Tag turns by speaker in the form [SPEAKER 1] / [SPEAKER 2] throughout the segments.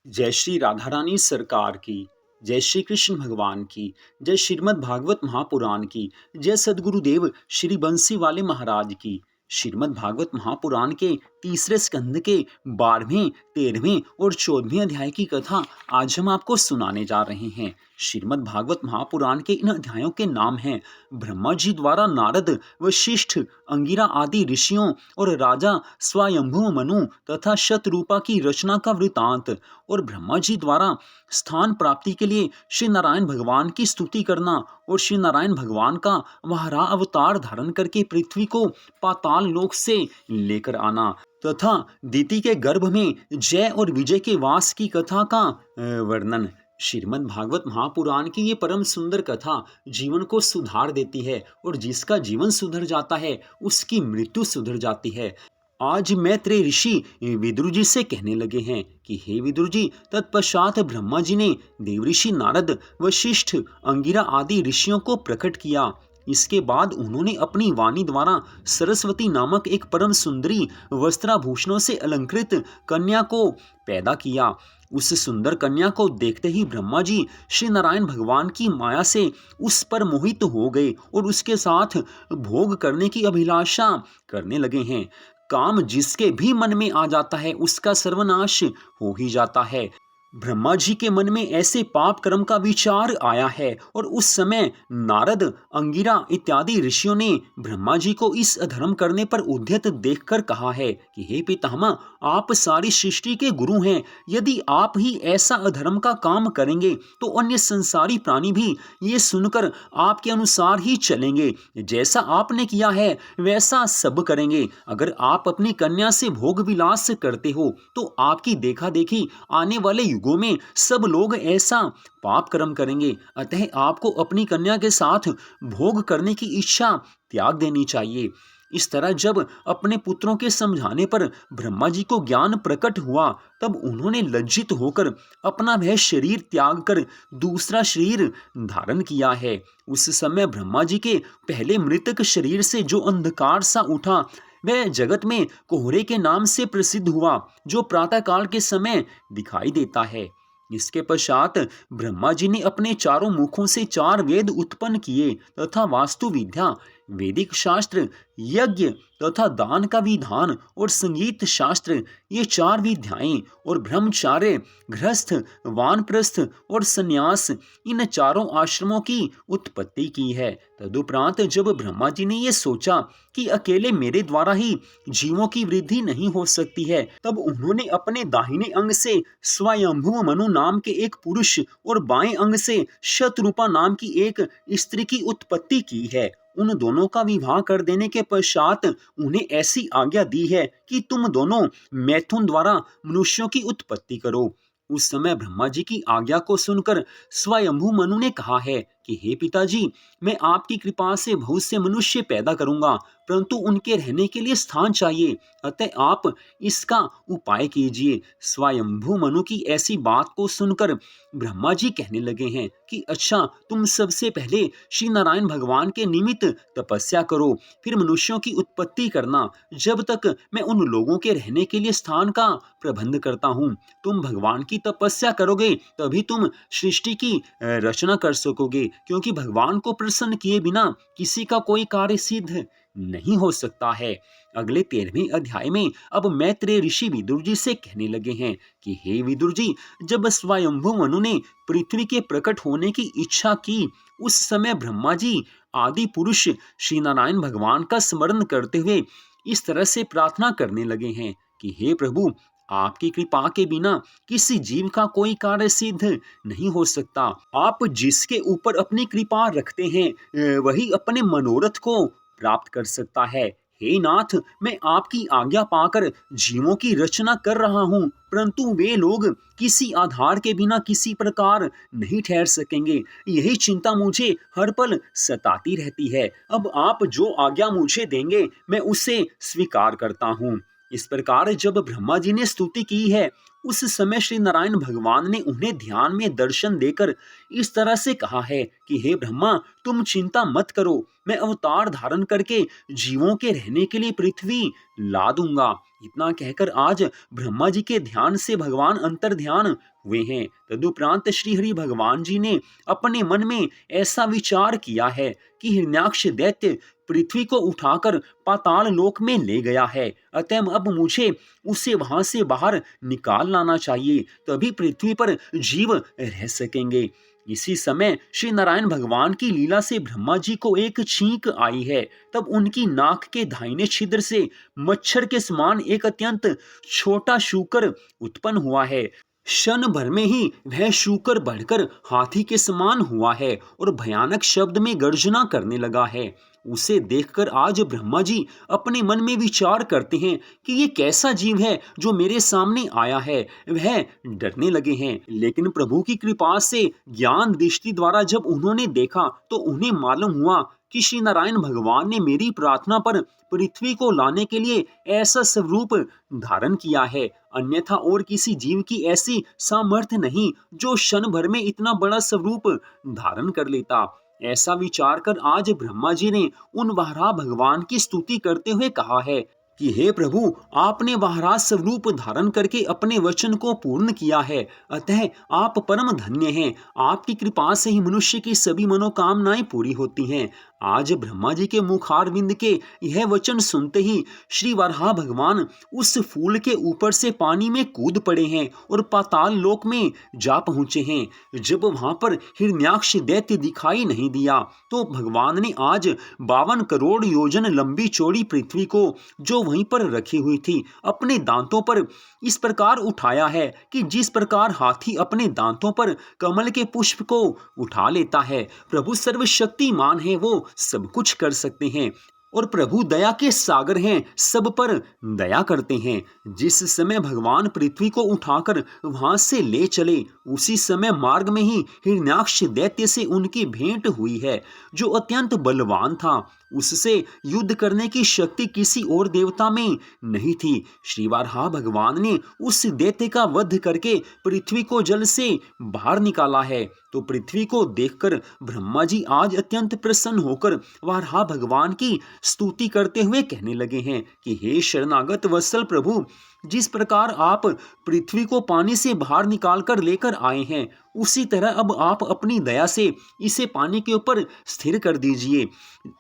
[SPEAKER 1] जय श्री राधा रानी सरकार की, जय श्री कृष्ण भगवान की, जय श्रीमद् भागवत महापुराण की, जय सद्गुरुदेव श्री बंसी वाले महाराज की। श्रीमद् भागवत महापुराण के तीसरे स्कंद के 12वें, 13वें और 14वें अध्याय की कथा आज हम आपको सुनाने जा रहे हैं। श्रीमद् भागवत महापुराण के इन अध्यायों के नाम हैं ब्रह्मा जी द्वारा नारद, वशिष्ठ, अंगिरा आदि ऋषियों और राजा स्वयंभू मनु तथा शतरूपा की रचना का वृतांत, और ब्रह्मा जी द्वारा स्थान प्राप्ति के लिए श्री नारायण भगवान की स्तुति करना और श्री नारायण भगवान का वराह अवतार धारण करके पृथ्वी को पाताल लोक से लेकर आना तथा दिति के गर्भ में जय और विजय के वास की कथा का वर्णन। श्रीमद् भागवत महापुराण की ये परम सुंदर कथा जीवन को सुधार देती है और जिसका जीवन सुधर जाता है उसकी मृत्यु सुधर जाती है। आज मैत्रेय ऋषि विदुर जी से कहने लगे हैं कि हे विदुर जी, तत्पश्चात ब्रह्मा जी ने देवऋषि नारद, वशिष्ठ, अंगिरा आदि ऋषियों को प्रकट किया। इसके बाद उन्होंने अपनी वाणी द्वारा सरस्वती नामक एक परम सुंदरी वस्त्राभूषणों से अलंकृत कन्या को पैदा किया। उस सुंदर कन्या को देखते ही ब्रह्मा जी श्री नारायण भगवान की माया से उस पर मोहित हो गए और उसके साथ भोग करने की अभिलाषा करने लगे हैं। काम जिसके भी मन में आ जाता है उसका सर्वनाश हो ही जाता है। ब्रह्मा जी के मन में ऐसे पाप कर्म का विचार आया है और उस समय नारद, अंगिरा इत्यादि ऋषियों ने ब्रह्मा जी को इस अधर्म करने पर उद्यत देखकर कहा है कि हे पितामह, आप सारी सृष्टि के गुरु हैं। यदि आप ही ऐसा अधर्म का काम करेंगे तो अन्य संसारी प्राणी भी ये सुनकर आपके अनुसार ही चलेंगे। जैसा आपने किया है वैसा सब करेंगे। अगर आप अपनी कन्या से भोग विलास करते हो तो आपकी देखा देखी आने वाले युगों में सब लोग ऐसा पाप कर्म करेंगे। अतः आपको अपनी कन्या के साथ भोग करने की इच्छा त्याग देनी चाहिए। इस तरह जब अपने पुत्रों के समझाने पर ब्रह्मा जी को ज्ञान प्रकट हुआ तब उन्होंने लज्जित होकर अपना वह शरीर त्याग कर दूसरा शरीर धारण किया है। उस समय ब्रह्मा जी के पहले मृतक शरीर से जो अंधकार सा उठा वह जगत में कोहरे के नाम से प्रसिद्ध हुआ, जो प्रातःकाल के समय दिखाई देता है। इसके पश्चात ब्रह्मा जी ने अपने चारों मुखों से 4 वेद उत्पन्न किए तथा वास्तु विद्या, वैदिक शास्त्र, यज्ञ तथा दान का विधान और संगीत शास्त्र, ये 4 विद्याएं और ब्रह्मचार्य, गृहस्थ, वानप्रस्थ और संन्यास, इन चारों आश्रमों की उत्पत्ति की है। तदुपरांत जब ब्रह्मा जी ने ये सोचा कि अकेले मेरे द्वारा ही जीवों की वृद्धि नहीं हो सकती है, तब उन्होंने अपने दाहिने अंग से स्वयंभू मनु नाम के एक पुरुष और बाएं अंग से शतरूपा नाम की एक स्त्री की उत्पत्ति की है। उन दोनों का विवाह कर देने के पश्चात उन्हें ऐसी आज्ञा दी है कि तुम दोनों मैथुन द्वारा मनुष्यों की उत्पत्ति करो। उस समय ब्रह्मा जी की आज्ञा को सुनकर स्वयंभू मनु ने कहा है कि हे पिताजी, मैं आपकी कृपा से बहुत से मनुष्य पैदा करूंगा, परंतु उनके रहने के लिए स्थान चाहिए। अतः आप इसका उपाय कीजिए। स्वयंभू मनु की ऐसी बात को सुनकर ब्रह्मा जी कहने लगे हैं कि अच्छा, तुम सबसे पहले श्री नारायण भगवान के निमित्त तपस्या करो, फिर मनुष्यों की उत्पत्ति करना, जब तक मैं उन लोगों के रहने के लिए स्थान का प्रबंध करता हूँ। तुम भगवान की तपस्या करोगे तभी तुम सृष्टि की रचना कर सकोगे, क्योंकि भगवान को प्रसन्न किए बिना किसी का कोई कार्य सिद्ध नहीं हो सकता है। अगले 13वें अध्याय में अब मैत्रेय ऋषि विदुर जी से कहने लगे हैं कि हे विदुर जी, जब स्वयंभू मनु ने पृथ्वी के प्रकट होने की इच्छा की उस समय ब्रह्मा जी आदि पुरुष श्री नारायण भगवान का स्मरण करते हुए इस तरह से प्रार्थना करने लगे हैं कि हे प्रभु, आपकी कृपा के बिना किसी जीव का कोई कार्य सिद्ध नहीं हो सकता। आप जिसके ऊपर अपनी कृपा रखते हैं वही अपने मनोरथ को प्राप्त कर सकता है। हे नाथ, मैं आपकी आज्ञा पाकर जीवों की रचना कर रहा हूँ, परंतु वे लोग किसी आधार के बिना किसी प्रकार नहीं ठहर सकेंगे। यही चिंता मुझे हर पल सताती रहती है। अब आप जो आज्ञा मुझे देंगे मैं उसे स्वीकार करता हूँ। इस प्रकार जब ब्रह्मा जी ने स्तुति की है उस समय श्री नारायण भगवान ने उन्हें ध्यान में दर्शन देकर इस तरह से कहा है कि हे ब्रह्मा, तुम चिंता मत करो, मैं अवतार धारण करके जीवों के रहने के लिए पृथ्वी ला दूंगा। इतना कहकर आज ब्रह्मा जी के ध्यान से भगवान अंतर ध्यान हुए हैं। तदुपरांत श्री हरि भगवान जी ने अपने मन में ऐसा विचार किया है कि हिरण्याक्ष दैत्य पृथ्वी को उठाकर पाताल लोक में ले गया है, अतः अब मुझे उसे वहां से बाहर निकाल लाना चाहिए, तभी पृथ्वी पर जीव रह सकेंगे। इसी समय श्री नारायण भगवान की लीला से ब्रह्मा जी को एक छींक आई है। तब उनकी नाक के दाहिने छिद्र से मच्छर के समान एक अत्यंत छोटा शूकर उत्पन्न हुआ है। क्षण भर में ही वह शूकर बढ़कर हाथी के समान हुआ है और भयानक शब्द में गर्जना करने लगा है। उसे देखकर आज ब्रह्मा जी अपने मन में विचार करते हैं कि ये कैसा जीव है जो मेरे सामने आया है। वह डरने लगे हैं, लेकिन प्रभु की कृपा से ज्ञान दृष्टि द्वारा जब उन्होंने देखा तो उन्हें मालूम हुआ कि श्री नारायण भगवान ने मेरी प्रार्थना पर पृथ्वी को लाने के लिए ऐसा स्वरूप धारण किया है, अन्यथा और किसी जीव की ऐसी सामर्थ्य नहीं जो क्षण भर में इतना बड़ा स्वरूप धारण कर लेता। ऐसा विचार कर आज ब्रह्मा जी ने उन वराह भगवान की स्तुति करते हुए कहा है कि हे प्रभु, आपने वराह स्वरूप धारण करके अपने वचन को पूर्ण किया है, अतः आप परम धन्य हैं। आपकी कृपा से ही मनुष्य की सभी मनोकामनाएं पूरी होती हैं। आज ब्रह्मा जी के मुखारविंद के यह वचन सुनते ही श्री वराह भगवान उस फूल के ऊपर से पानी में कूद पड़े हैं और पाताल लोक में जा पहुंचे हैं। जब वहां पर हिरण्याक्ष दैत्य दिखाई नहीं दिया तो भगवान ने आज 52 करोड़ योजन लंबी चौड़ी पृथ्वी को, जो वहीं पर रखी हुई थी, अपने दांतों पर इस प्रकार उठाया है कि जिस प्रकार हाथी अपने दांतों पर कमल के पुष्प को उठा लेता है। प्रभु सर्वशक्तिमान है, वो सब कुछ कर सकते हैं और प्रभु दया के सागर हैं, सब पर दया करते हैं। जिस समय भगवान पृथ्वी को उठाकर वहां से ले चले, उसी समय मार्ग में ही हिरण्याक्ष दैत्य से उनकी भेंट हुई है, जो अत्यंत बलवान था। उससे युद्ध करने की शक्ति किसी और देवता में नहीं थी। श्री वराह भगवान ने उस दैत्य का वध करके पृथ्वी को जल से बाहर निकाला है। तो पृथ्वी को देखकर ब्रह्मा जी आज अत्यंत प्रसन्न होकर वराह भगवान की स्तुति करते हुए कहने लगे हैं कि हे शरणागत वत्सल प्रभु, जिस प्रकार आप पृथ्वी को पानी से बाहर निकाल कर लेकर आए हैं, उसी तरह अब आप अपनी दया से इसे पानी के ऊपर स्थिर कर दीजिए।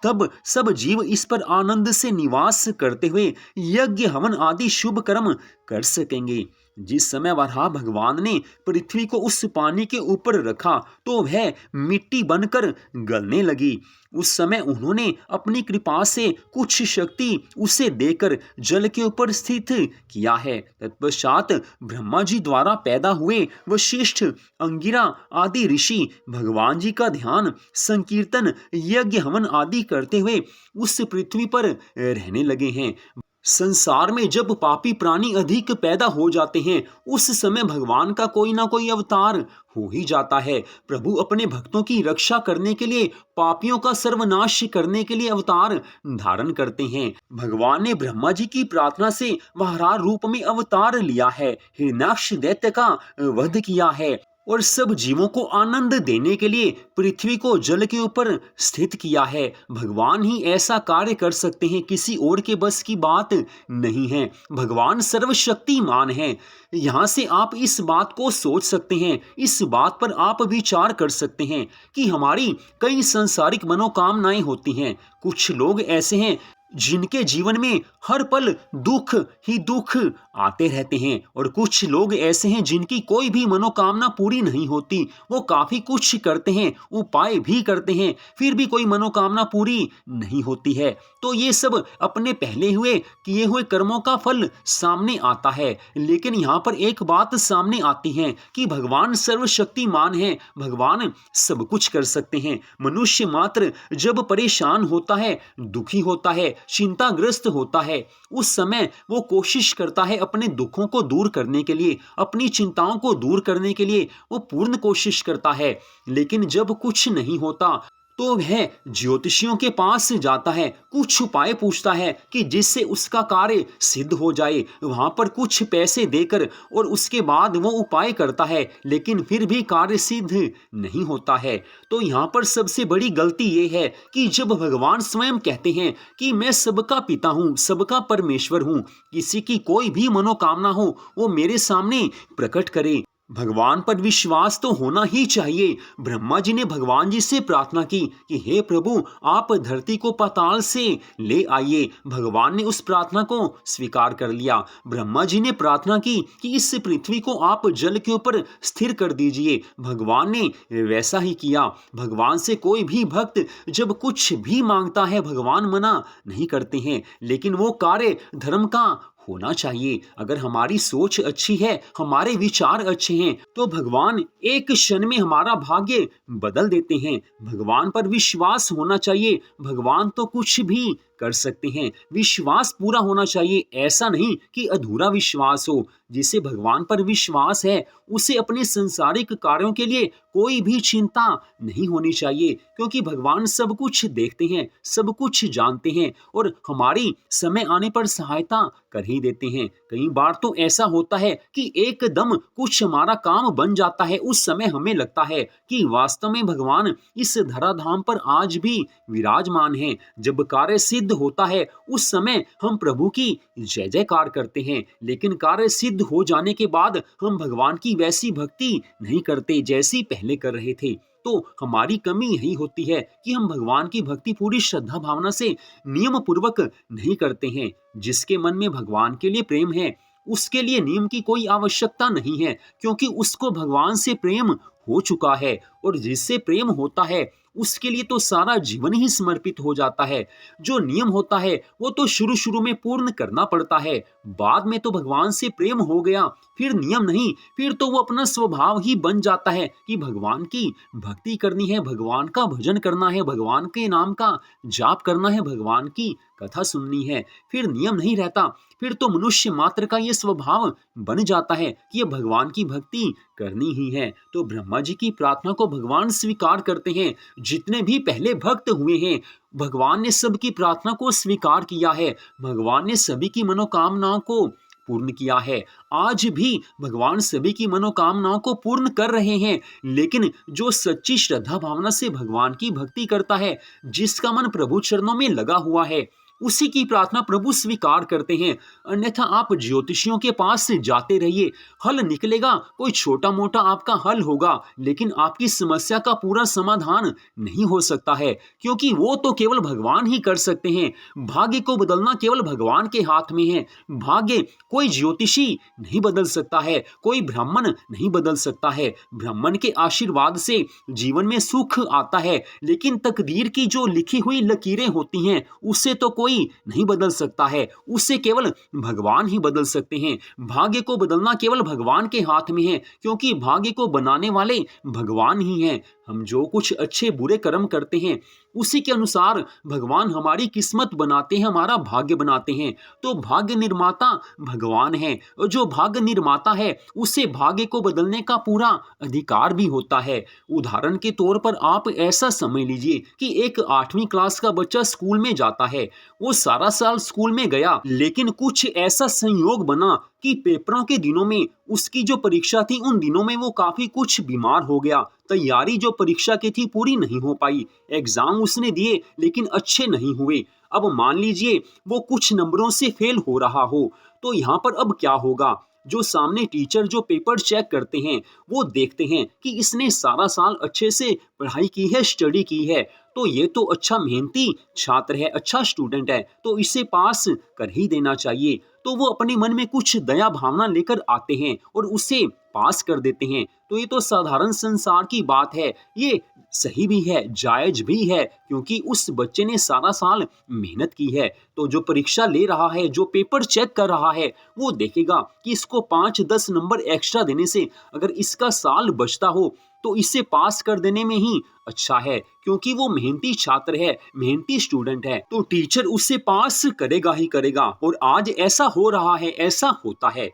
[SPEAKER 1] तब सब जीव इस पर आनंद से निवास करते हुए यज्ञ हवन आदि शुभ कर्म कर सकेंगे। जिस समय वराह भगवान ने पृथ्वी को उस पानी के ऊपर रखा तो वह मिट्टी बनकर गलने लगी। उस समय उन्होंने अपनी कृपा से कुछ शक्ति उसे देकर जल के ऊपर स्थित किया है। तत्पश्चात ब्रह्मा जी द्वारा पैदा हुए वशिष्ठ, अंगिरा आदि ऋषि भगवान जी का ध्यान, संकीर्तन, यज्ञ हवन आदि करते हुए उस पृथ्वी पर रहने लगे हैं। संसार में जब पापी प्राणी अधिक पैदा हो जाते हैं, उस समय भगवान का कोई ना कोई अवतार हो ही जाता है। प्रभु अपने भक्तों की रक्षा करने के लिए, पापियों का सर्वनाश करने के लिए अवतार धारण करते हैं। भगवान ने ब्रह्मा जी की प्रार्थना से वराह रूप में अवतार लिया है, हिरण्याक्ष दैत्य का वध किया है और सब जीवों को आनंद देने के लिए पृथ्वी को जल के ऊपर स्थित किया है। भगवान ही ऐसा कार्य कर सकते हैं, किसी और के बस की बात नहीं है। भगवान सर्वशक्तिमान हैं। यहाँ से आप इस बात को सोच सकते हैं, इस बात पर आप विचार कर सकते हैं कि हमारी कई सांसारिक मनोकामनाएं होती हैं। कुछ लोग ऐसे हैं जिनके जीवन में हर पल दुख ही दुख आते रहते हैं और कुछ लोग ऐसे हैं जिनकी कोई भी मनोकामना पूरी नहीं होती। वो काफी कुछ करते हैं, उपाय भी करते हैं, फिर भी कोई मनोकामना पूरी नहीं होती है। तो ये सब अपने पहले हुए किए हुए कर्मों का फल सामने आता है। लेकिन यहाँ पर एक बात सामने आती है कि भगवान सर्वशक्तिमान है, भगवान सब कुछ कर सकते हैं। मनुष्य मात्र जब परेशान होता है, दुखी होता है, चिंताग्रस्त होता है, उस समय वो कोशिश करता है अपने दुखों को दूर करने के लिए, अपनी चिंताओं को दूर करने के लिए वो पूर्ण कोशिश करता है। लेकिन जब कुछ नहीं होता तो वह ज्योतिषियों के पास जाता है, कुछ उपाय पूछता है कि जिससे उसका कार्य सिद्ध हो जाए। वहां पर कुछ पैसे देकर और उसके बाद वो उपाय करता है, लेकिन फिर भी कार्य सिद्ध नहीं होता है। तो यहाँ पर सबसे बड़ी गलती ये है कि जब भगवान स्वयं कहते हैं कि मैं सबका पिता हूँ, सबका परमेश्वर हूँ, किसी की कोई भी मनोकामना हो वो मेरे सामने प्रकट करे। भगवान पर विश्वास तो होना ही चाहिए। ब्रह्मा जी ने भगवान जी से प्रार्थना की कि हे प्रभु, आप धरती को पाताल से ले आइए। भगवान ने उस प्रार्थना को स्वीकार कर लिया। ब्रह्मा जी ने प्रार्थना की कि इस पृथ्वी को आप जल के ऊपर स्थिर कर दीजिए। भगवान ने वैसा ही किया। भगवान से कोई भी भक्त जब कुछ भी मांगता है, भगवान मना नहीं करते हैं, लेकिन वो कार्य धर्म का होना चाहिए। अगर हमारी सोच अच्छी है, हमारे विचार अच्छे हैं, तो भगवान एक क्षण में हमारा भाग्य बदल देते हैं। भगवान पर विश्वास होना चाहिए। भगवान तो कुछ भी कर सकते हैं। विश्वास पूरा होना चाहिए, ऐसा नहीं कि अधूरा विश्वास हो। जिसे भगवान पर विश्वास है, उसे अपने संसारिक कार्यों के लिए कोई भी चिंता नहीं होनी चाहिए, क्योंकि भगवान सब कुछ देखते हैं, सब कुछ जानते हैं और हमारी समय आने पर सहायता कर ही देते हैं। कई बार तो ऐसा होता है कि एकदम कुछ हमारा काम बन जाता है। उस समय हमें लगता है कि वास्तव में भगवान इस धराधाम पर आज भी विराजमान हैं। जब कार्य सिद्ध होता है, उस समय हम प्रभु की जय जयकार करते हैं, लेकिन कार्य सिद्ध हो जाने के बाद हम भगवान की वैसी भक्ति नहीं करते जैसी पहले कर रहे थे। तो हमारी कमी यही होती है कि हम भगवान की भक्ति पूरी श्रद्धा भावना से नियम पूर्वक नहीं करते हैं। जिसके मन में भगवान के लिए प्रेम है, उसके लिए नियम की कोई आवश्यकता नहीं है, क्योंकि उसको भगवान से प्रेम हो चुका है। और जिससे प्रेम होता है, उसके लिए तो सारा जीवन ही समर्पित हो जाता है। जो नियम होता है वो तो शुरू शुरू में पूर्ण करना पड़ता है, बाद में तो भगवान से प्रेम हो गया, फिर नियम नहीं, फिर तो वो अपना स्वभाव ही बन जाता है कि भगवान की भक्ति करनी है, भगवान का भजन करना है, भगवान के नाम का जाप करना है, भगवान की कथा सुननी है। फिर नियम नहीं रहता, फिर तो मनुष्य मात्र का ये स्वभाव बन जाता है कि ये भगवान की भक्ति करनी ही है। तो ब्रह्मा जी की प्रार्थना को भगवान स्वीकार करते हैं। जितने भी पहले भक्त हुए हैं, भगवान ने सबकी प्रार्थना को स्वीकार किया है। भगवान ने सभी की मनोकामनाओं को पूर्ण किया है। आज भी भगवान सभी की मनोकामनाओं को पूर्ण कर रहे हैं। लेकिन जो सच्ची श्रद्धा भावना से भगवान की भक्ति करता है, जिसका मन प्रभु चरणों में लगा हुआ है, उसी की प्रार्थना प्रभु स्वीकार करते हैं। अन्यथा आप ज्योतिषियों के पास जाते रहिए, हल निकलेगा, कोई छोटा मोटा आपका हल होगा, लेकिन आपकी समस्या का पूरा समाधान नहीं हो सकता है, क्योंकि वो तो केवल भगवान ही कर सकते हैं। भाग्य को बदलना केवल भगवान के हाथ में है। भाग्य कोई ज्योतिषी नहीं बदल सकता है, कोई ब्राह्मण नहीं बदल सकता है। ब्राह्मण के आशीर्वाद से जीवन में सुख आता है, लेकिन तकदीर की जो लिखी हुई लकीरें होती हैं, उससे तो कोई नहीं बदल सकता है, उससे केवल भगवान ही बदल सकते हैं। भाग्य को बदलना केवल भगवान के हाथ में है, क्योंकि भाग्य को बनाने वाले भगवान ही हैं। हम जो कुछ अच्छे बुरे कर्म करते हैं, उसी के अनुसार भगवान हमारी किस्मत बनाते हैं, हमारा भाग्य बनाते हैं। तो भाग्य निर्माता भगवान है, और जो भाग्य निर्माता है, उसे भाग्य को बदलने का पूरा अधिकार भी होता है। उदाहरण के तौर पर आप ऐसा समझ लीजिए कि एक 8वीं क्लास का बच्चा स्कूल में जाता है। वो सारा साल स्कूल में गया, लेकिन कुछ ऐसा संयोग बना कि पेपरों के दिनों में उसकी जो परीक्षा थी, उन दिनों में वो काफी कुछ बीमार हो गया। तैयारी जो परीक्षा की थी पूरी नहीं हो पाई। एग्जाम उसने दिए, लेकिन अच्छे नहीं हुए। अब मान लीजिए वो कुछ नंबरों से फेल हो रहा हो, तो यहाँ पर अब क्या होगा? जो सामने टीचर जो पेपर चेक करते हैं, वो देखते हैं कि इसने सारा साल अच्छे से पढ़ाई की है, स्टडी की है, तो ये तो अच्छा मेहनती छात्र है, अच्छा स्टूडेंट है, तो इसे पास कर ही देना चाहिए। तो वो अपने मन में कुछ दया भावना लेकर आते हैं और उसे पास कर देते हैं। तो ये तो साधारण संसार की बात है, ये सही भी है, जायज भी है, क्योंकि उस बच्चे ने सारा साल मेहनत की है। तो जो परीक्षा ले रहा है, जो पेपर चेक कर रहा है, वो देखेगा कि इसको 5-10 नंबर एक्स्ट्रा देने से अगर इसका साल बचता हो, तो इसे पास कर देने में ही अच्छा है, क्योंकि वो मेहनती छात्र है, मेहनती स्टूडेंट है, तो टीचर उसे पास करेगा ही करेगा। और आज ऐसा हो रहा है, ऐसा होता है।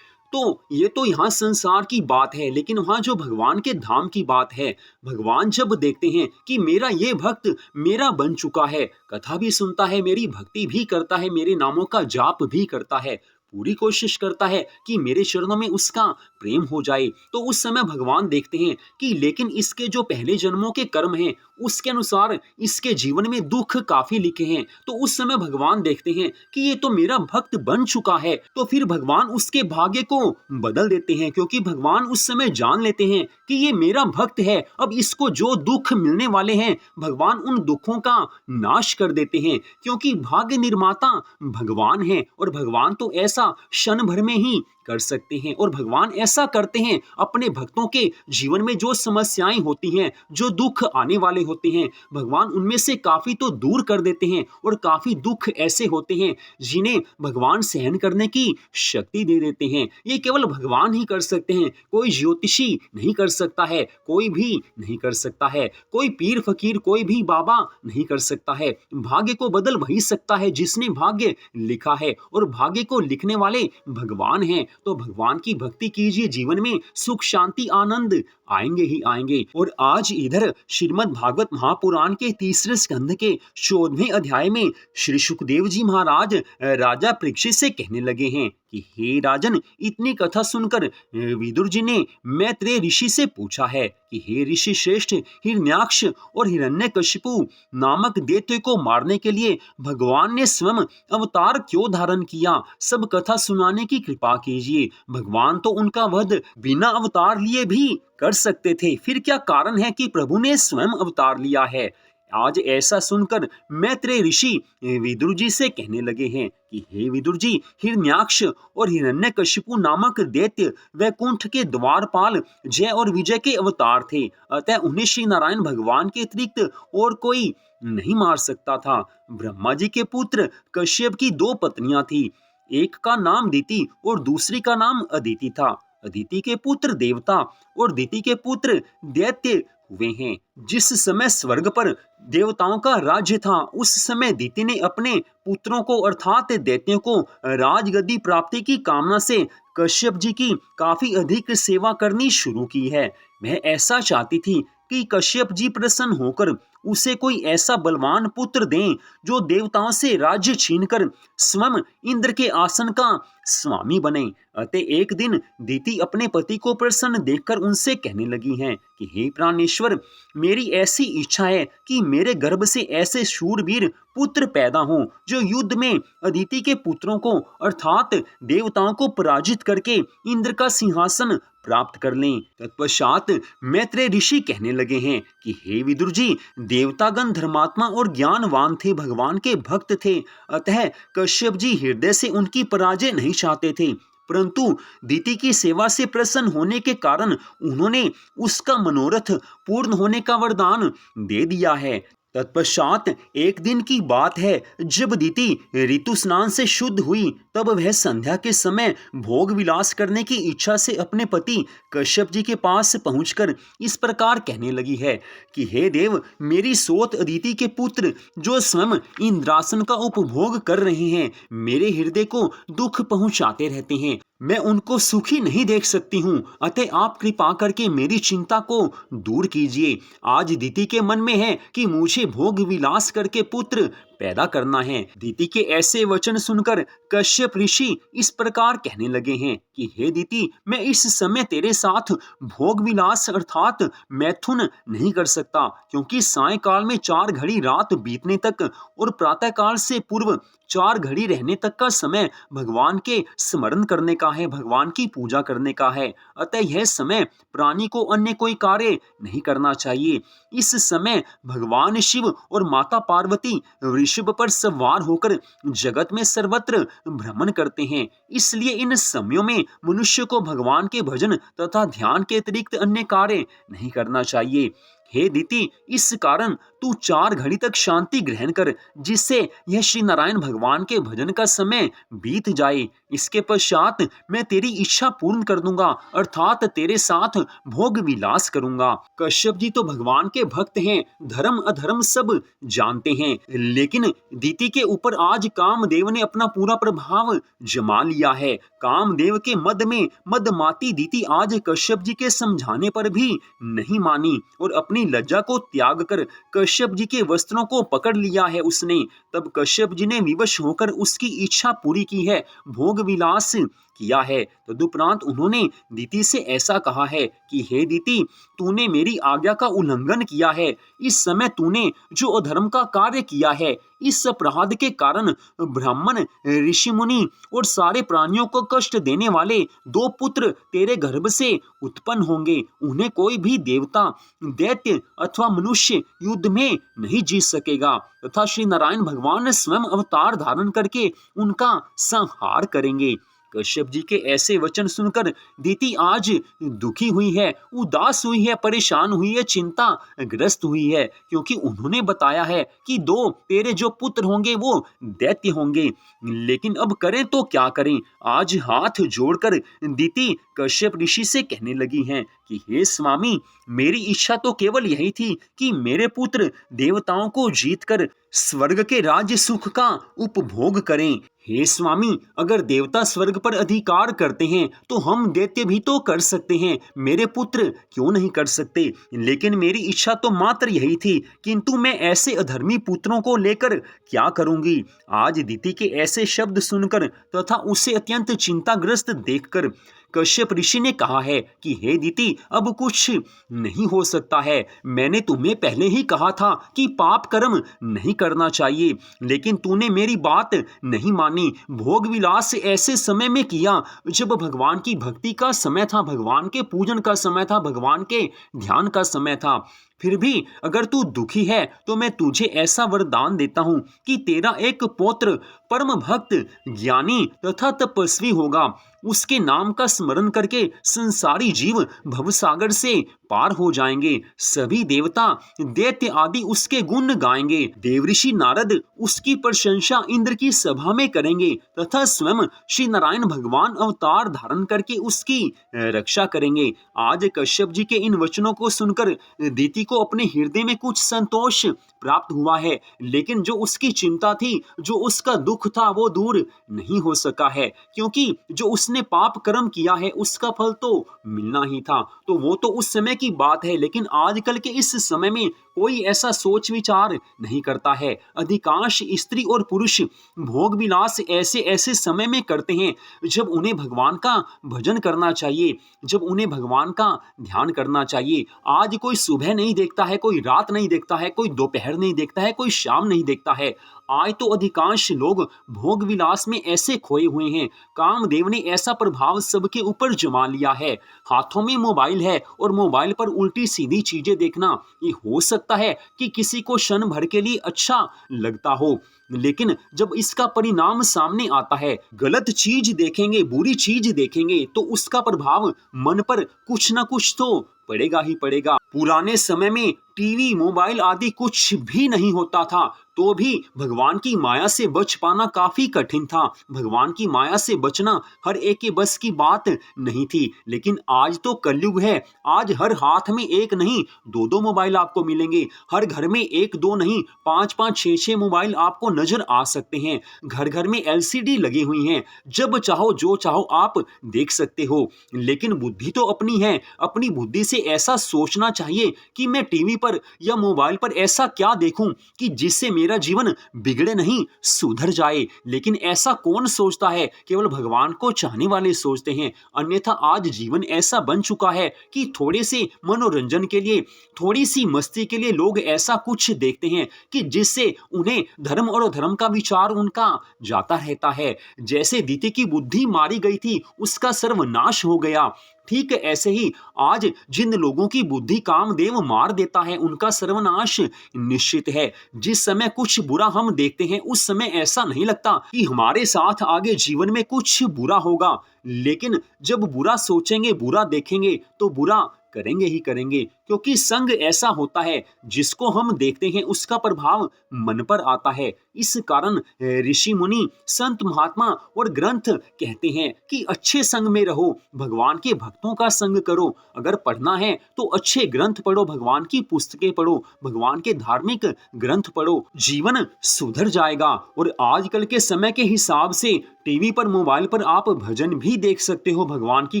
[SPEAKER 1] तो ये तो यहाँ संसार की बात है, लेकिन वहाँ जो भगवान के धाम की बात है, भगवान जब देखते हैं कि मेरा ये भक्त मेरा बन चुका है, कथा भी सुनता है, मेरी भक्ति भी करता है, मेरे नामों का जाप भी करता है, पूरी कोशिश करता है कि मेरे चरणों में उसका प्रेम हो जाए, तो उस समय भगवान देखते हैं कि लेकिन इसके जो पहले जन्मों के कर्म हैं उसके अनुसार इसके जीवन में दुख काफी लिखे हैं। तो उस समय भगवान देखते हैं कि ये तो मेरा भक्त बन चुका है, तो फिर भगवान उसके भाग्य को बदल देते हैं, क्योंकि भगवान उस समय जान लेते हैं कि ये मेरा भक्त है, अब इसको जो दुख मिलने वाले हैं भगवान उन दुखों का नाश कर देते हैं, क्योंकि भाग्य निर्माता भगवान है और भगवान तो ऐसा क्षण भर में ही कर सकते हैं। और भगवान ऐसा करते हैं, अपने भक्तों के जीवन में जो समस्याएं होती हैं, जो दुख आने वाले होते हैं, भगवान उनमें से काफी तो दूर कर देते हैं, और काफी दुख ऐसे होते हैं जिन्हें भगवान सहन करने की शक्ति दे देते हैं। ये केवल भगवान ही कर सकते हैं, कोई ज्योतिषी नहीं कर सकता है, कोई भी नहीं कर सकता है, कोई पीर फकीर, कोई भी बाबा नहीं कर सकता है। भाग्य को बदल वही सकता है जिसने भाग्य लिखा है, और भाग्य को लिखने वाले भगवान हैं। तो भगवान की भक्ति कीजिए, जीवन में सुख शांति आनंद आएंगे ही आएंगे। और आज इधर श्रीमद् भागवत महापुराण के तीसरे स्कंध के 14वें अध्याय में श्री सुखदेव जी महाराज राजा परीक्षित से कहने लगे हैं कि हे राजन, इतनी कथा सुनकर विदुर जी ने मैत्रेय ऋषि से पूछा है कि हे ऋषि श्रेष्ठ, हिरण्याक्ष और हिरण्यकशिपु नामक दैत्य को मारने के लिए भगवान ने स्वयं अवतार क्यों धारण किया? सब कथा सुनाने की कृपा कीजिए। भगवान तो उनका वध बिना अवतार लिए भी कर सकते थे, फिर क्या कारण है कि प्रभु ने स्वयं अवतार लिया है? आज ऐसा सुनकर मैत्रेय ऋषि विदुर जी से कहने लगे हैं कि हे विदुर जी, हिरण्याक्ष और हिरण्यकशिपु नामक दैत्य वैकुंठ के द्वारपाल जय और विजय के अवतार थे, अतः उन्हें श्री नारायण भगवान के अतिरिक्त और कोई नहीं मार सकता था। ब्रह्मा जी के पुत्र कश्यप की 2 पत्नियां थी, एक का नाम दिति और दूसरी का नाम अदिति था। अदिति के पुत्र देवता और दिति के पुत्र दैत्य हुए हैं। जिस समय स्वर्ग पर देवताओं का राज्य था, उस समय दिति ने अपने पुत्रों को अर्थात दैत्यों को राजगद्दी प्राप्ति की कामना से कश्यप जी की काफी अधिक सेवा करनी शुरू की है। वह ऐसा चाहती थी कि कश्यप जी प्रसन्न होकर उसे कोई ऐसा बलवान पुत्र दें जो देवताओं से राज्य छीनकर स्वयं इंद्र के आसन का स्वामी बने। अतः एक दिन दिति अपने पति को प्रसन्न देखकर उनसे कहने लगी हैं कि हे प्राणेश्वर, मेरी ऐसी इच्छा है कि मेरे गर्भ से ऐसे शूरवीर पुत्र पैदा हों जो युद्ध में अदिति के पुत्रों को अर्थात देवताओं को पराजित करके इंद्र का सिंहासन प्राप्त कर लें। तत्पश्चात मैत्रेय ऋषि कहने लगे हैं कि हे विदुर जी, देवतागण धर्मात्मा और ज्ञानवान थे, भगवान के भक्त थे, अतः कश्यप जी हृदय से उनकी पराजय नहीं चाहते थे, परंतु दिति की सेवा से प्रसन्न होने के कारण उन्होंने उसका मनोरथ पूर्ण होने का वरदान दे दिया है। तत्पश्चात एक दिन की बात है, जब दिति ऋतु स्नान से शुद्ध हुई, तब वह संध्या के समय भोग विलास करने की इच्छा से अपने पति कश्यप जी के पास पहुंचकर इस प्रकार कहने लगी है कि हे देव, मेरी सोत अदिति के पुत्र जो स्वयं इंद्रासन का उपभोग कर रहे हैं, मेरे हृदय को दुख पहुंचाते रहते हैं, मैं उनको सुखी नहीं देख सकती हूँ, अतः आप कृपा करके मेरी चिंता को दूर कीजिए। आज दिति के मन में है कि मुझे भोग विलास करके पुत्र पैदा करना है। दिति के ऐसे वचन सुनकर कश्यप ऋषि इस प्रकार कहने लगे हैं कि हे दिति, मैं इस समय तेरे साथ भोग विलास अर्थात मैथुन नहीं कर सकता, क्योंकि सायंकाल में 4 घड़ी रात बीतने तक और प्रातः काल से पूर्व 4 घड़ी रहने तक का समय भगवान के स्मरण करने का है, भगवान की पूजा करने का है। अतः यह समय प्राणी को अन्य कोई कार्य नहीं करना चाहिए। इस समय भगवान शिव और माता पार्वती ऋषभ पर सवार होकर जगत में सर्वत्र भ्रमण करते हैं, इसलिए इन समयों में मनुष्य को भगवान के भजन तथा ध्यान के अतिरिक्त अन्य कार्य नहीं करना चाहिए। हे दीति, इस कारण तू 4 घड़ी तक शांति ग्रहण कर, जिससे यह श्री नारायण भगवान के भजन का समय बीत जाए। इसके पश्चात मैं तेरी इच्छा पूर्ण कर दूंगा, अर्थात तेरे साथ भोग विलास करूंगा। कश्यप जी तो भगवान के भक्त हैं, धर्म अधर्म सब जानते हैं, लेकिन दीति के ऊपर आज कामदेव ने अपना पूरा प्रभाव जमा लिया है। कामदेव के मद में मदमाती दीति आज कश्यप जी के समझाने पर भी नहीं मानी और अपनी लज्जा को त्याग कर कश्यप जी के वस्त्रों को पकड़ लिया है उसने। तब कश्यप जी ने विवश होकर उसकी इच्छा पूरी की है, भोग विलास किया है। तदुपरांत उन्होंने दीति से ऐसा कहा है कि हे दीति, तूने मेरी आज्ञा का उल्लंघन किया है। इस समय तूने जो अधर्म का कार्य किया है, इस अपराध के कारण ब्राह्मण, ऋषि मुनि और सारे प्राणियों को कष्ट देने वाले 2 पुत्र तेरे गर्भ से उत्पन्न होंगे। उन्हें कोई भी देवता, दैत्य अथवा मनुष्य युद्ध में नहीं जीत सकेगा तथा श्री नारायण भगवान स्वयं अवतार धारण करके उनका संहार करेंगे। कश्यप जी के ऐसे वचन सुनकर दीति आज दुखी हुई है, उदास हुई है, परेशान हुई है, चिंता ग्रस्त हुई है, क्योंकि उन्होंने बताया है कि 2 तेरे जो पुत्र होंगे वो दैत्य होंगे। लेकिन अब करें तो क्या करें। आज हाथ जोड़कर दीति कश्यप ऋषि से कहने लगी हैं कि हे स्वामी, मेरी इच्छा तो केवल यही थी कि मेरे पुत्र देवताओं को जीतकर स्वर्ग के राज्य सुख का उपभोग करें। हे स्वामी, अगर देवता स्वर्ग पर अधिकार करते हैं तो हम दैत्य भी तो कर सकते हैं, मेरे पुत्र क्यों नहीं कर सकते। लेकिन मेरी इच्छा तो मात्र यही थी, किंतु मैं ऐसे अधर्मी पुत्रों को लेकर क्या करूंगी। आज दीति के ऐसे शब्द सुनकर तथा उसे अत्यंत चिंताग्रस्त देखकर कश्यप ऋषि ने कहा है कि हे दीति, अब कुछ नहीं हो सकता है। मैंने तुम्हें पहले ही कहा था कि पाप कर्म नहीं करना चाहिए, लेकिन तूने मेरी बात नहीं मानी। भोग विलास ऐसे समय में किया जब भगवान की भक्ति का समय था, भगवान के पूजन का समय था, भगवान के ध्यान का समय था। फिर भी अगर तू दुखी है तो मैं तुझे ऐसा वरदान देता हूं कि तेरा एक पौत्र परम भक्त, ज्ञानी तथा तपस्वी होगा। उसके नाम का स्मरण करके संसारी जीव भवसागर से पार हो जाएंगे। सभी देवता, दैत्य आदि उसके गुण गाएंगे। देवऋषि नारद उसकी प्रशंसा इंद्र की सभा में करेंगे तथा स्वयं श्री नारायण भगवान अवतार धारण करके उसकी रक्षा करेंगे। आज कश्यप जी के इन वचनों को सुनकर दीति को अपने हृदय में कुछ संतोष प्राप्त हुआ है, लेकिन जो उसकी चिंता थी, जो उसका दुख था, वो दूर नहीं हो सका है, क्योंकि जो उसने पाप कर्म किया है उसका फल तो मिलना ही था। तो वो तो उस समय की बात है, लेकिन आजकल के इस समय में कोई ऐसा सोच विचार नहीं करता है। अधिकांश स्त्री और पुरुष भोग विलास ऐसे ऐसे समय में करते हैं जब उन्हें भगवान का भजन करना चाहिए, जब उन्हें भगवान का ध्यान करना चाहिए। आज कोई सुबह नहीं देखता है, कोई रात नहीं देखता है, कोई दोपहर नहीं देखता है, कोई शाम नहीं देखता है। आज तो अधिकांश लोग भोग विलास में ऐसे खोए हुए हैं। कामदेव ने ऐसा प्रभाव सबके ऊपर जमा लिया है। हाथों में मोबाइल है और मोबाइल पर उल्टी सीधी चीजें देखना, ये हो सकता है कि किसी को क्षण भर के लिए अच्छा लगता हो, लेकिन जब इसका परिणाम सामने आता है, गलत चीज देखेंगे, बुरी चीज देखेंगे, तो उसका प्रभाव मन पर कुछ ना कुछ तो पड़ेगा ही पड़ेगा। पुराने समय में टीवी, मोबाइल आदि कुछ भी नहीं होता था, तो भी भगवान की माया से बच पाना काफी कठिन था। भगवान की माया से बचना हर एक के बस की बात नहीं थी। लेकिन आज तो कलयुग है। आज हर हाथ में एक नहीं, 2-2 मोबाइल आपको मिलेंगे। हर घर में 1-2 नहीं, 5-5, 6-6 मोबाइल आपको नजर आ सकते हैं। घर घर में LCD लगी हुई हैं। जब चाहो जो चाहो आप देख सकते हो। लेकिन बुद्धि तो अपनी है। अपनी बुद्धि से ऐसा सोचना चाहिए कि मैं टीवी पर या मोबाइल पर ऐसा क्या देखूं कि जिससे मेरा जीवन बिगड़े नहीं, सुधर जाए। लेकिन ऐसा कौन सोचता है? केवल भगवान को चाहने वाले सोचते हैं। अन्यथा आज जीवन ऐसा बन चुका है कि थोड़े से मनोरंजन के लिए, थोड़ी सी मस्ती के लिए लोग ऐसा कुछ देखते हैं कि जिससे उन्हें धर्म और अधर्म का विचार उनका जाता रहता है। जैसे दीति की बुद्धि मारी गई थी, उसका सर्वनाश हो गया। ठीक ऐसे ही आज जिन लोगों की बुद्धि कामदेव मार देता है, उनका सर्वनाश निश्चित है। जिस समय कुछ बुरा हम देखते हैं, उस समय ऐसा नहीं लगता कि हमारे साथ आगे जीवन में कुछ बुरा होगा। लेकिन जब बुरा सोचेंगे, बुरा देखेंगे, तो बुरा करेंगे ही करेंगे, क्योंकि संग ऐसा होता है जिसको हम देखते हैं उसका प्रभाव मन पर आता है। इस कारण ऋषि मुनि, संत महात्मा और ग्रंथ कहते हैं कि अच्छे संग में रहो, भगवान के भक्तों का संग करो। अगर पढ़ना है तो अच्छे ग्रंथ पढ़ो, भगवान की पुस्तकें पढ़ो, भगवान के धार्मिक ग्रंथ पढ़ो, जीवन सुधर जाएगा। और आजकल के समय के हिसाब से टीवी पर, मोबाइल पर आप भजन भी देख सकते हो, भगवान की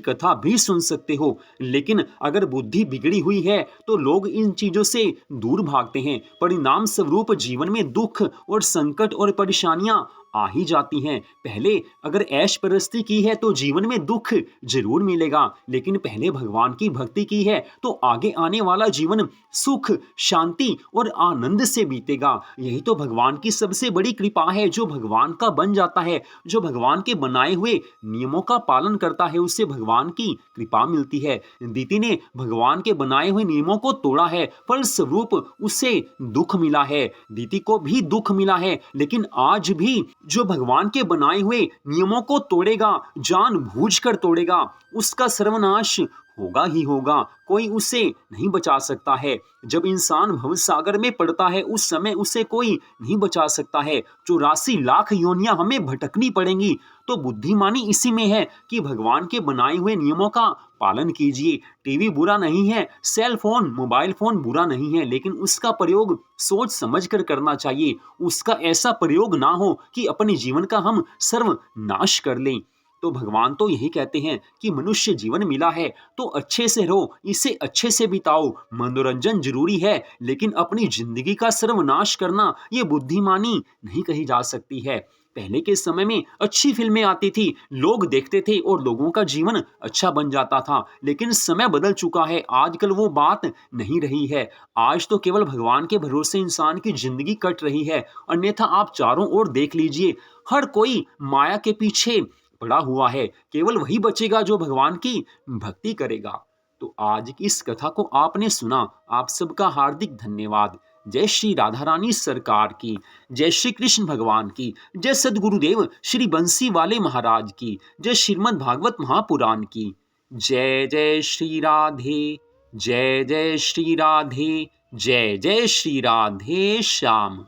[SPEAKER 1] कथा भी सुन सकते हो, लेकिन अगर बुद्धि बिगड़ी हुई है तो लोग इन चीजों से दूर भागते हैं। परिणाम स्वरूप जीवन में दुख और संकट और परेशानियां आ ही जाती हैं। पहले अगर ऐश परस्ती की है तो जीवन में दुख जरूर मिलेगा, लेकिन पहले भगवान की भक्ति की है तो आगे आने वाला जीवन सुख, शांति और आनंद से बीतेगा। यही तो भगवान की सबसे बड़ी कृपा है। जो भगवान का बन जाता है, जो भगवान के बनाए हुए नियमों का पालन करता है, उससे भगवान की कृपा मिलती है। दीति ने भगवान के बनाए हुए नियमों को तोड़ा है, फलस्वरूप उसे दुख मिला है। दीति को भी दुख मिला है, लेकिन आज भी जो भगवान के बनाए हुए नियमों को तोड़ेगा, जानबूझकर तोड़ेगा, उसका सर्वनाश होगा ही होगा, कोई उसे नहीं बचा सकता है। जब इंसान भवसागर में पड़ता है उस समय उसे कोई नहीं बचा सकता है। 84 लाख योनियां हमें भटकनी पड़ेंगी। तो बुद्धिमानी इसी में है कि भगवान के बनाए हुए नियमों का पालन कीजिए। टीवी बुरा नहीं है, सेल फोन, मोबाइल फोन बुरा नहीं है, लेकिन उसका प्रयोग सोच समझ कर करना चाहिए। उसका ऐसा प्रयोग ना हो कि अपने जीवन का हम सर्वनाश कर लें। तो भगवान तो यही कहते हैं कि मनुष्य जीवन मिला है तो अच्छे से रहो, इसे अच्छे से बिताओ। मनोरंजन जरूरी है, लेकिन अपनी जिंदगी का सर्वनाश करना ये बुद्धिमानी नहीं कही जा सकती है। पहले के समय में अच्छी फिल्में आती थी, लोग देखते थे और लोगों का जीवन अच्छा बन जाता था, लेकिन समय बदल चुका है, आजकल वो बात नहीं रही है। आज तो केवल भगवान के भरोसे इंसान की जिंदगी कट रही है, अन्यथा आप चारों ओर देख लीजिए, हर कोई माया के पीछे पड़ा हुआ है। केवल वही बचेगा जो भगवान की भक्ति करेगा। तो आज की इस कथा को आपने सुना, आप सबका हार्दिक धन्यवाद। जय श्री राधा रानी सरकार की, जय श्री कृष्ण भगवान की, जय सदगुरुदेव श्री बंसी वाले महाराज की, जय श्रीमद् भागवत महापुराण की। जय जय श्री राधे, जय जय श्री राधे, जय जय श्री राधे श्याम।